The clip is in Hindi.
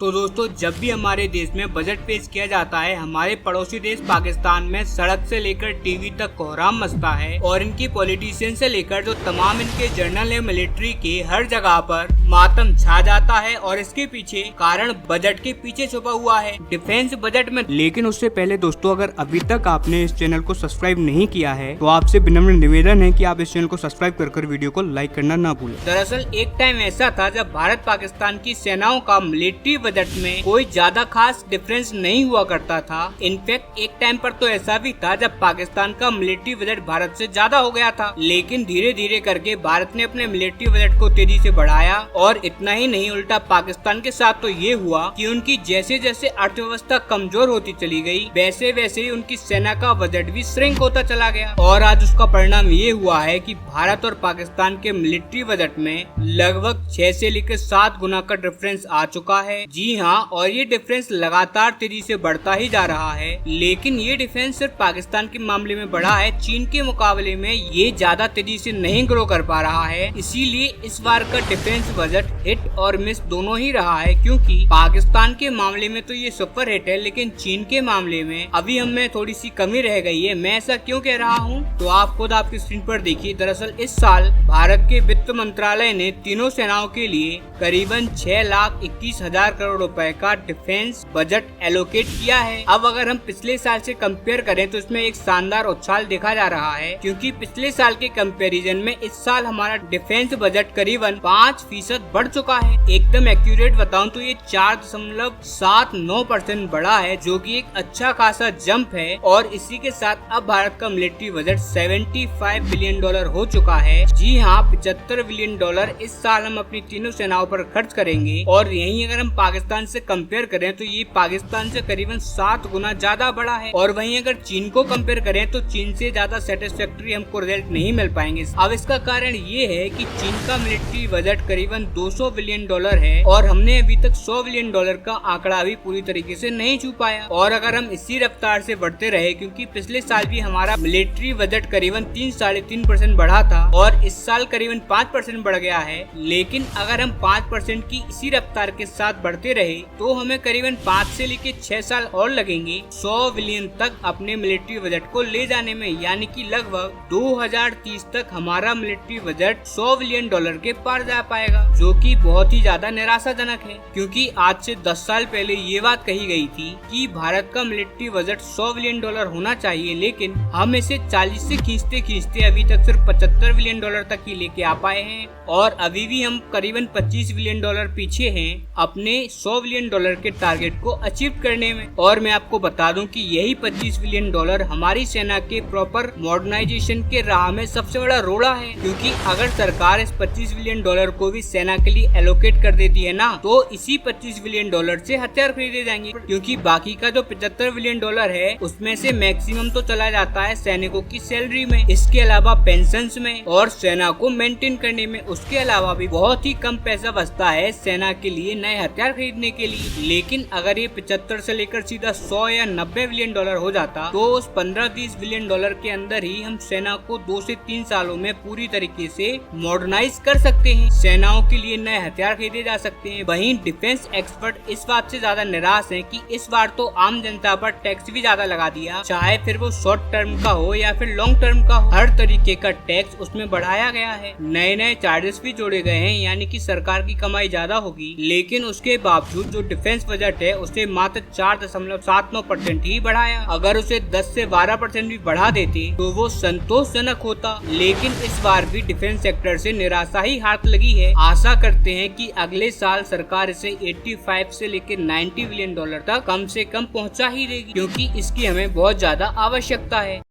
तो दोस्तों, जब भी हमारे देश में बजट पेश किया जाता है, हमारे पड़ोसी देश पाकिस्तान में सड़क से लेकर टीवी तक कोहराम मचता है और इनकी पॉलिटिशियन से लेकर जो तमाम इनके जनरल है मिलिट्री के हर जगह पर मातम छा जाता है। और इसके पीछे कारण बजट के पीछे छुपा हुआ है, डिफेंस बजट में। लेकिन उससे पहले दोस्तों, अगर अभी तक आपने इस चैनल को सब्सक्राइब नहीं किया है तो आपसे विनम्र निवेदन है कि आप इस चैनल को सब्सक्राइब कर वीडियो को लाइक करना ना भूलें। दरअसल एक टाइम ऐसा था जब भारत पाकिस्तान की सेनाओं का मिलिट्री बजट में कोई ज्यादा खास डिफरेंस नहीं हुआ करता था। इनफैक्ट एक टाइम पर तो ऐसा भी था जब पाकिस्तान का मिलिट्री बजट भारत से ज्यादा हो गया था। लेकिन धीरे धीरे करके भारत ने अपने मिलिट्री बजट को तेजी से बढ़ाया और इतना ही नहीं, उल्टा पाकिस्तान के साथ तो ये हुआ कि उनकी जैसे जैसे अर्थव्यवस्था कमजोर होती चली गई, वैसे वैसे ही उनकी सेना का बजट भी श्रिंक होता चला गया। और आज उसका परिणाम ये हुआ है कि भारत और पाकिस्तान के मिलिट्री बजट में लगभग 6 से लेकर 7 गुना का डिफरेंस आ चुका है। जी हाँ, और ये डिफरेंस लगातार तेजी से बढ़ता ही जा रहा है। लेकिन ये डिफरेंस सिर्फ पाकिस्तान के मामले में बढ़ा है, चीन के मुकाबले में ये ज्यादा तेजी से नहीं ग्रो कर पा रहा है। इसीलिए इस बार का डिफेंस बजट हिट और मिस दोनों ही रहा है, क्योंकि पाकिस्तान के मामले में तो ये सुपर हिट है, लेकिन चीन के मामले में अभी हमें थोड़ी सी कमी रह गई है। मैं ऐसा क्यों कह रहा हूँ तो आप खुद आपकी स्क्रीन पर देखिए। दरअसल इस साल भारत के वित्त मंत्रालय ने तीनों सेनाओं के लिए करीबन 6,21,000 करोड़ रुपए का डिफेंस बजट एलोकेट किया है। अब अगर हम पिछले साल से कंपेयर करें तो इसमें एक शानदार उछाल देखा जा रहा है, क्योंकि पिछले साल के कंपैरिजन में इस साल हमारा डिफेंस बजट करीबन 5% बढ़ चुका है। एकदम एक्यूरेट बताऊं तो ये 4.79% बढ़ा है, जो कि एक अच्छा खासा जंप है। और इसी के साथ अब भारत का मिलिट्री बजट $75 बिलियन हो चुका है। जी हाँ, $75 बिलियन इस साल हम अपनी तीनों सेनाओं पर खर्च करेंगे। और यहीं अगर हम पाकिस्तान से कंपेयर करें तो ये पाकिस्तान से करीबन 7 गुना ज्यादा बढ़ा है। और वहीं अगर चीन को कंपेयर करें तो चीन से ज्यादा सेटिस्फैक्टरी हमको रिजल्ट नहीं मिल पाएंगे। अब इसका कारण ये है कि चीन का मिलिट्री बजट करीबन $200 बिलियन है और हमने अभी तक $100 बिलियन का आंकड़ा भी पूरी तरीके से नहीं छू पाया। और अगर हम इसी रफ्तार से बढ़ते रहे, क्योंकि पिछले साल भी हमारा मिलिट्री बजट करीबन 3-3.5% बढ़ा था और इस साल करीबन 5% बढ़ गया है। लेकिन अगर हम 5% की इसी रफ्तार के साथ बढ़ते रहे तो हमें करीबन 5 से लेकर 6 साल और लगेंगे 100 बिलियन तक अपने मिलिट्री बजट को ले जाने में। यानी कि लगभग 2030 तक हमारा मिलिट्री बजट $100 बिलियन के पार जा पाएगा, जो कि बहुत ही ज्यादा निराशाजनक है। क्योंकि आज से 10 साल पहले ये बात कही गई थी कि भारत का मिलिट्री बजट $100 बिलियन होना चाहिए, लेकिन हम इसे 40 से खींचते खींचते अभी तक सिर्फ $75 बिलियन तक ही लेके आ पाए हैं। और अभी भी हम करीबन $25 बिलियन पीछे हैं अपने $100 बिलियन के टारगेट को अचीव करने में। और मैं आपको बता दूं कि यही $25 बिलियन हमारी सेना के प्रॉपर मॉडर्नाइजेशन के राह में सबसे बड़ा रोड़ा है। क्योंकि अगर सरकार इस $25 बिलियन को भी सेना के लिए एलोकेट कर देती है ना, तो इसी $25 बिलियन से हथियार खरीदे जाएंगे। क्योंकि बाकी का जो $75 बिलियन है उसमें से मैक्सिमम तो चला जाता है सैनिकों की सैलरी में, इसके अलावा पेंशन्स में और सेना को मेंटेन करने में। उसके अलावा भी बहुत ही कम पैसा बचता है सेना के लिए नए हथियार खरीदने के लिए। लेकिन अगर ये 75 से लेकर सीधा 100 या 90 बिलियन हो जाता तो उस 15-20 बिलियन के अंदर ही हम सेना को 2 से 3 सालों में पूरी तरीके से मॉडर्नाइज कर सकते हैं। सेनाओं के लिए नए हथियार खरीदे जा सकते हैं। वहीं डिफेंस एक्सपर्ट इस बात से ज्यादा निराश हैं कि इस बार तो आम जनता पर टैक्स भी ज्यादा लगा दिया, चाहे फिर वो शॉर्ट टर्म का हो या फिर लॉन्ग टर्म का हो, हर तरीके का टैक्स उसमें बढ़ाया गया है। नए नए चार्जेस भी जोड़े गए हैं, यानी कि सरकार की कमाई ज्यादा होगी। लेकिन उसके बावजूद जो डिफेंस बजट है उसे मात्र 4.79% ही बढ़ाया। अगर उसे 10 से 12% भी बढ़ा देते तो वो संतोषजनक होता। लेकिन इस बार भी डिफेंस सेक्टर से निराशा ही हाथ लगी है। आशा करते हैं कि अगले साल सरकार इसे 85 से लेकर $90 बिलियन तक कम से कम पहुंचा ही देगी, क्योंकि इसकी हमें बहुत ज्यादा आवश्यकता है।